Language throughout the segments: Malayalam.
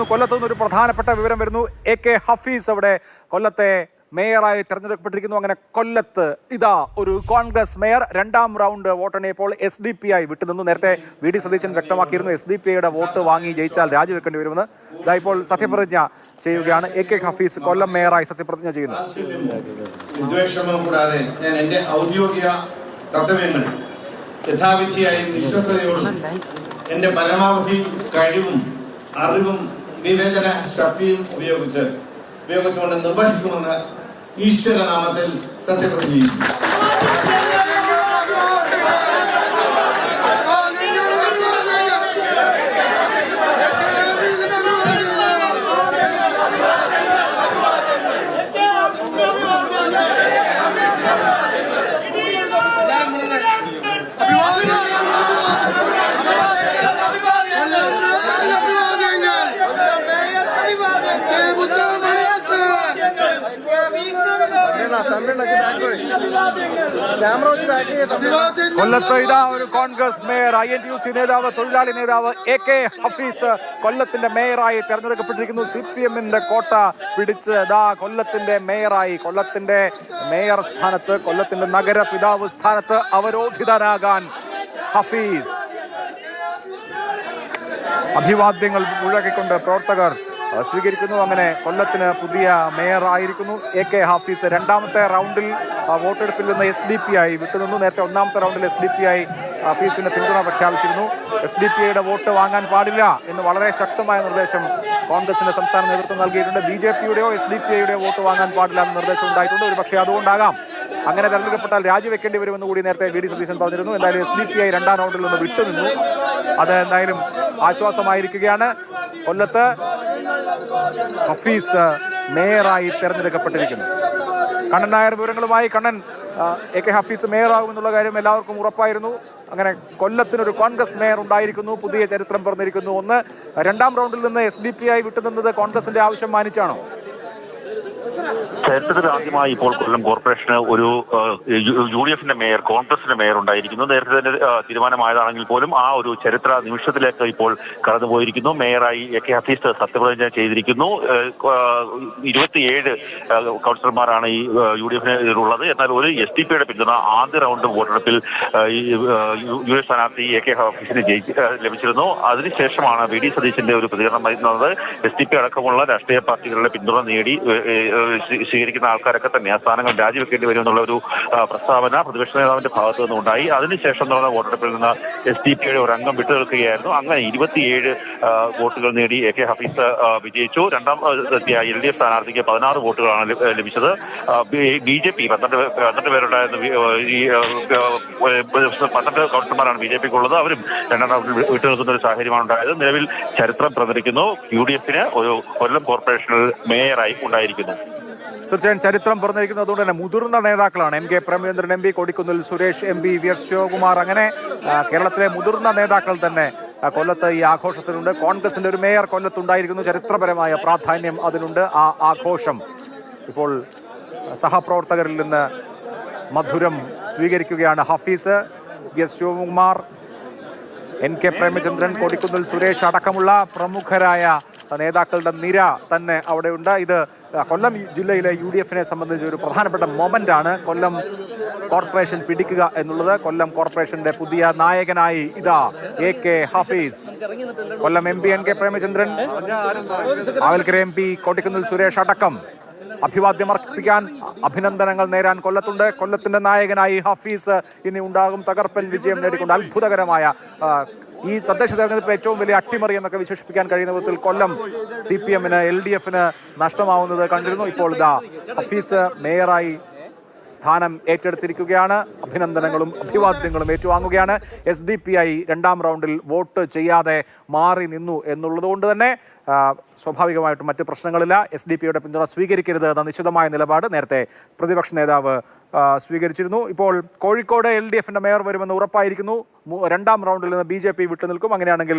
ചേരുന്നു. കൊല്ലത്ത് നിന്ന് ഒരു പ്രധാനപ്പെട്ട വിവരം വരുന്നു. AK ഹഫീസ് അവിടെ കൊല്ലത്തെ മേയറായി തെരഞ്ഞെടുക്കപ്പെട്ടിരിക്കുന്നു. അങ്ങനെ കൊല്ലത്ത് ഇതാ ഒരു കോൺഗ്രസ് മേയർ. രണ്ടാം റൗണ്ട് വോട്ടെണ്ണിയപ്പോൾ SDPI വിട്ടുനിന്നു. നേരത്തെ VD സതീശൻ വ്യക്തമാക്കിയിരുന്നു SDPIയുടെ വോട്ട് വാങ്ങി ജയിച്ചാൽ രാജിവെക്കേണ്ടി വരുമെന്ന്. ഇതാ ഇപ്പോൾ സത്യപ്രതിജ്ഞ ചെയ്യുകയാണ്. AK ഹഫീസ് കൊല്ലം മേയറായി സത്യപ്രതിജ്ഞ ചെയ്യുന്നു. കൂടാതെ ഞാൻ എന്റെ ഔദ്യോഗിക കർത്തവ്യങ്ങൾ യഥാവിധിയായും വിശ്വസ്തയോടും എന്റെ പരമാവധി കഴിവും അറിവും വിവേചന ശക്തിയും ഉപയോഗിച്ചുകൊണ്ട് നിർവഹിക്കുമെന്ന് ഈശ്വരനാമത്തിൽ സത്യപ്രതിജ്ഞ ചെയ്യുന്നു. കൊല്ലത്ത് ഇതാ ഒരു കോൺഗ്രസ് മേയർ INTUC നേതാവ് തൊഴിലാളി നേതാവ് AK ഹഫീസ് കൊല്ലത്തിന്റെ മേയറായി തെരഞ്ഞെടുക്കപ്പെട്ടിരിക്കുന്നു. CPM-ന്റെ കോട്ട പിടിച്ച് ഇതാ കൊല്ലത്തിന്റെ മേയറായി, കൊല്ലത്തിന്റെ മേയർ സ്ഥാനത്ത്, കൊല്ലത്തിന്റെ നഗര പിതാവ് സ്ഥാനത്ത് അവരോധിതനാകാൻ ഹഫീസ്. അഭിവാദ്യങ്ങൾ മുഴക്കിക്കൊണ്ട് പ്രവർത്തകർ സ്വീകരിക്കുന്നു. അങ്ങനെ കൊല്ലത്തിന് പുതിയ മേയർ ആയിരിക്കുന്നു AK ഹഫീസ്. രണ്ടാമത്തെ റൗണ്ടിൽ വോട്ടെടുപ്പിൽ നിന്ന് SDPI വിട്ടുനിന്നു. നേരത്തെ ഒന്നാമത്തെ റൗണ്ടിൽ SDPI ഹഫീസിന് പിന്തുണ പ്രഖ്യാപിച്ചിരുന്നു. SDPIയുടെ വോട്ട് വാങ്ങാൻ പാടില്ല എന്ന് വളരെ ശക്തമായ നിർദ്ദേശം കോൺഗ്രസിന്റെ സംസ്ഥാന നേതൃത്വം നൽകിയിട്ടുണ്ട്. BJPയുടെയോ SDPIയുടെയോ വോട്ട് വാങ്ങാൻ പാടില്ല എന്ന നിർദ്ദേശം ഉണ്ടായിട്ടുണ്ട്. ഒരു പക്ഷേ അതുകൊണ്ടാകാം അങ്ങനെ തെരഞ്ഞെടുക്കപ്പെട്ടാൽ രാജിവെക്കേണ്ടി വരുമെന്ന് കൂടി നേരത്തെ VD സതീശൻ പറഞ്ഞിരുന്നു. എന്തായാലും SDPI രണ്ടാം റൗണ്ടിൽ നിന്ന് വിട്ടുനിന്നു. അത് എന്തായാലും ആശ്വാസമായിരിക്കുകയാണ്. കൊല്ലത്ത് ഹഫീസ് മേയറായി തെരഞ്ഞെടുക്കപ്പെട്ടിരിക്കുന്നു. കണ്ണൻ നായർ വിവരങ്ങളുമായി. കണ്ണൻ, AK ഹഫീസ് മേയറാകുമെന്നുള്ള കാര്യം എല്ലാവർക്കും ഉറപ്പായിരുന്നു. അങ്ങനെ കൊല്ലത്തിനൊരു കോൺഗ്രസ് മേയർ ഉണ്ടായിരിക്കുന്നു. പുതിയ ചരിത്രം പറഞ്ഞിരിക്കുന്നു. ഒന്ന്, രണ്ടാം റൗണ്ടിൽ നിന്ന് SDPI വിട്ടുനിന്നത് കോൺഗ്രസിന്റെ ആവശ്യം മാനിച്ചാണോ? ചരിത്രത്തിൽ ആദ്യമായി ഇപ്പോൾ കൊല്ലം കോർപ്പറേഷന് ഒരു UDFന്റെ മേയർ, കോൺഗ്രസിന്റെ മേയർ ഉണ്ടായിരിക്കുന്നു. നേരത്തെ തന്നെ തീരുമാനമായതാണെങ്കിൽ പോലും ആ ഒരു ചരിത്ര നിമിഷത്തിലേക്ക് ഇപ്പോൾ കടന്നുപോയിരിക്കുന്നു. മേയറായി AK ഹഫീസ് സത്യപ്രതിജ്ഞ ചെയ്തിരിക്കുന്നു. 27 കൗൺസിലർമാരാണ് ഈ UDFിനുള്ളത്. എന്നാൽ ഒരു SDPയുടെ പിന്തുണ ആദ്യ റൗണ്ട് വോട്ടെടുപ്പിൽ UDF സ്ഥാനാർത്ഥി AK ഹഫീസിന് ലഭിച്ചിരുന്നു. അതിനുശേഷമാണ് VD സതീശന്റെ ഒരു പ്രതികരണം വരുന്നത്. SDP അടക്കമുള്ള രാഷ്ട്രീയ പാർട്ടികളുടെ പിന്തുണ നേടി സ്വീകരിക്കുന്ന ആൾക്കാരൊക്കെ തന്നെ ആ സ്ഥാനങ്ങൾ രാജിവെക്കേണ്ടി വരും എന്നുള്ള ഒരു പ്രസ്താവന പ്രതിപക്ഷ നേതാവിന്റെ ഭാഗത്തു നിന്നുണ്ടായി. അതിനുശേഷം നടന്ന വോട്ടെടുപ്പിൽ നിന്ന് SDPയുടെ ഒരു അംഗം വിട്ടുനിൽക്കുകയായിരുന്നു. അങ്ങനെ 27 വോട്ടുകൾ നേടി AK ഹഫീസ് വിജയിച്ചു. രണ്ടാം LDF സ്ഥാനാർത്ഥിക്ക് 16 വോട്ടുകളാണ് ലഭിച്ചത്. BJP 12 പേരുണ്ടായിരുന്നു. ഈ 12 കൗൺസിലർമാരാണ് BJPക്കുള്ളത്. അവരും രണ്ടാം റൗണ്ടിൽ വിട്ടുനിൽക്കുന്ന ഒരു സാഹചര്യമാണ് ഉണ്ടായത്. നിലവിൽ ചരിത്രം പ്രചരിക്കുന്നു. UDFന് ഒരു കൊല്ലം കോർപ്പറേഷനിൽ മേയറായി ഉണ്ടായിരിക്കുന്നു. തീർച്ചയായും ചരിത്രം പറഞ്ഞിരിക്കുന്നത്. അതുകൊണ്ട് തന്നെ മുതിർന്ന നേതാക്കളാണ്. MK Premachandran MP, Kodikunnil Suresh MP, VS Shivakumar, അങ്ങനെ കേരളത്തിലെ മുതിർന്ന നേതാക്കൾ തന്നെ കൊല്ലത്ത് ഈ ആഘോഷത്തിലുണ്ട്. കോൺഗ്രസിന്റെ ഒരു മേയർ കൊല്ലത്തുണ്ടായിരിക്കുന്നു. ചരിത്രപരമായ പ്രാധാന്യം അതിനുണ്ട്. ആ ആഘോഷം ഇപ്പോൾ സഹപ്രവർത്തകരിൽ നിന്ന് മധുരം സ്വീകരിക്കുകയാണ് ഹഫീസ്. VS ശിവകുമാർ, NK പ്രേമചന്ദ്രൻ, കൊടിക്കുന്നിൽ സുരേഷ് അടക്കമുള്ള പ്രമുഖരായ നേതാക്കളുടെ നിര തന്നെ അവിടെയുണ്ട്. ഇത് കൊല്ലം ജില്ലയിലെ UDFനെ സംബന്ധിച്ച് ഒരു പ്രധാനപ്പെട്ട മൊമെന്റ് ആണ്. കൊല്ലം കോർപ്പറേഷൻ പിടിക്കുക എന്നുള്ളത്. കൊല്ലം കോർപ്പറേഷന്റെ പുതിയ നായകനായി ഇതാ AK ഹഫീസ്. കൊല്ലം MP NK Premachandran, ആവൽക്കര MP Kodikunnil Suresh അടക്കം അഭിവാദ്യം അർപ്പിക്കാൻ, അഭിനന്ദനങ്ങൾ നേരാൻ കൊല്ലത്തുണ്ട്. കൊല്ലത്തിന്റെ നായകനായി ഹഫീസ് ഇനി ഉണ്ടാകും. തകർപ്പൻ വിജയം നേടിക്കൊണ്ട് അത്ഭുതകരമായ ഈ തദ്ദേശ തെരഞ്ഞെടുപ്പിൽ ഏറ്റവും വലിയ അട്ടിമറി എന്നൊക്കെ വിശേഷിപ്പിക്കാൻ കഴിയുന്ന വിധത്തിൽ കൊല്ലം CPM-ന് LDF-ന് നഷ്ടമാവുന്നത് കണ്ടിരുന്നു. ഇപ്പോൾ ഇതാ ഹഫീസ് മേയറായി സ്ഥാനം ഏറ്റെടുത്തിരിക്കുകയാണ്. അഭിനന്ദനങ്ങളും അഭിവാദ്യങ്ങളും ഏറ്റുവാങ്ങുകയാണ്. SDPI രണ്ടാം റൗണ്ടിൽ വോട്ട് ചെയ്യാതെ മാറി നിന്നു എന്നുള്ളത് കൊണ്ട് തന്നെ സ്വാഭാവികമായിട്ടും മറ്റ് പ്രശ്നങ്ങളില്ല. SDPയുടെ പിന്തുണ സ്വീകരിക്കരുത് എന്ന നിശ്ചിതമായ നിലപാട് നേരത്തെ പ്രതിപക്ഷ നേതാവ് സ്വീകരിച്ചിരുന്നു. ഇപ്പോൾ കോഴിക്കോട് LDFന്റെ മേയർ വരുമെന്ന് ഉറപ്പായിരിക്കുന്നു. രണ്ടാം റൗണ്ടിൽ നിന്ന് BJP വിട്ടുനിൽക്കും. അങ്ങനെയാണെങ്കിൽ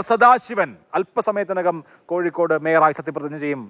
സദാശിവൻ അല്പസമയത്തിനകം കോഴിക്കോട് മേയറായി സത്യപ്രതിജ്ഞ ചെയ്യും.